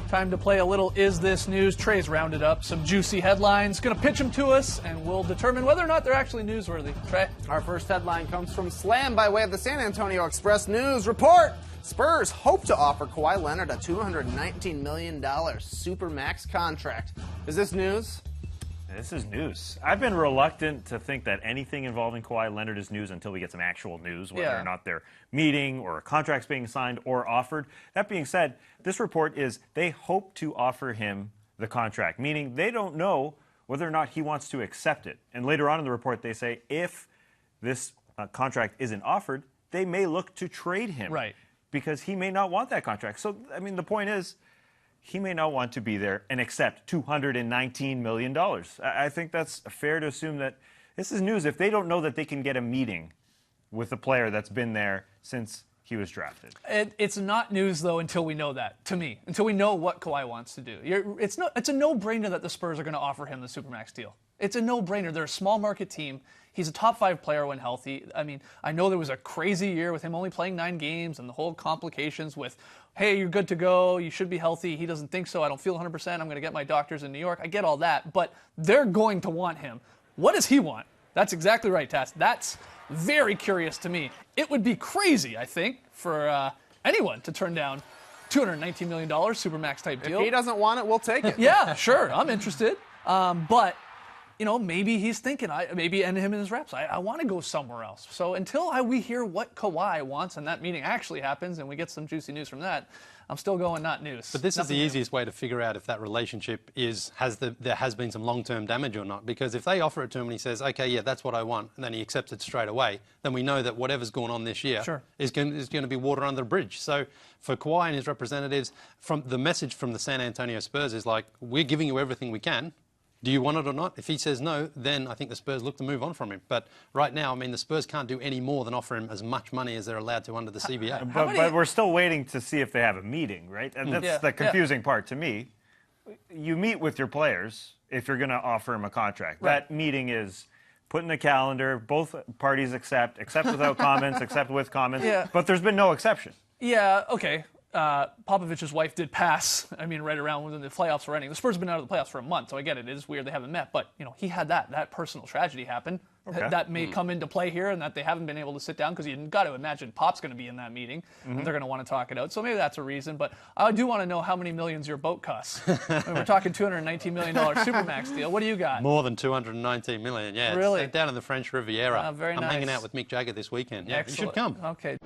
Time to play a little Is This News? Trey's rounded up some juicy headlines, going to pitch them to us, and we'll determine whether or not they're actually newsworthy. Trey? Our first headline comes from Slam by way of the San Antonio Express News Report. Spurs hope to offer Kawhi Leonard a $219 million Supermax contract. Is this news? This is news. I've been reluctant to think that anything involving Kawhi Leonard is news until we get some actual news, whether or not they're meeting or a contract's being signed or offered. That being said, this report is they hope to offer him the contract, meaning they don't know whether or not he wants to accept it. And later on in the report, they say if this contract isn't offered, they may look to trade him. Right. Because he may not want that contract. So, I mean, the point is, he may not want to be there and accept $219 million. I think that's fair to assume that this is news if they don't know that they can get a meeting with a player that's been there since he was drafted. It's not news, though, until we know that, to me. Until we know what Kawhi wants to do. It's a no-brainer that the Spurs are going to offer him the Supermax deal. It's a no-brainer. They're a small market team. He's a top 5 player when healthy. I mean, I know there was a crazy year with him only playing 9 games and the whole complications with, hey, you're good to go, you should be healthy. He doesn't think so. I don't feel 100%. I'm going to get my doctors in New York. I get all that, but they're going to want him. What does he want? That's exactly right, Tass. That's very curious to me. It would be crazy, I think, for anyone to turn down $219 million Supermax type deal. If he doesn't want it, we'll take it. Yeah, sure. I'm interested. But you know, maybe he's thinking, maybe him and his reps, I want to go somewhere else. So until we hear what Kawhi wants and that meeting actually happens and we get some juicy news from that, I'm still going not news. But this is the easiest way to figure out if that relationship there has been some long-term damage or not. Because if they offer it to him and he says, okay, yeah, that's what I want, and then he accepts it straight away, then we know that whatever's going on this year is going to be water under the bridge. So for Kawhi and his representatives, from the message from the San Antonio Spurs is like, we're giving you everything we can. Do you want it or not? If he says no, then I think the Spurs look to move on from him. But right now, I mean, the Spurs can't do any more than offer him as much money as they're allowed to under the CBA. But we're still waiting to see if they have a meeting, right? And that's the confusing part to me. You meet with your players if you're going to offer him a contract. Right. That meeting is put in the calendar. Both parties accept without comments, accept with comments. Yeah. But there's been no exception. Yeah, okay. Popovich's wife did pass, I mean, right around when the playoffs were ending. The Spurs have been out of the playoffs for a month, so I get it. It is weird they haven't met. But, you know, he had that personal tragedy happen. Okay. That may come into play here and that they haven't been able to sit down because you've got to imagine Pop's going to be in that meeting and they're going to want to talk it out. So maybe that's a reason. But I do want to know how many millions your boat costs. I mean, we're talking $219 million Supermax deal. What do you got? More than $219 million, yeah. Really? It's down in the French Riviera. Very nice. I'm hanging out with Mick Jagger this weekend. Yeah, Excellent. you should come. Okay.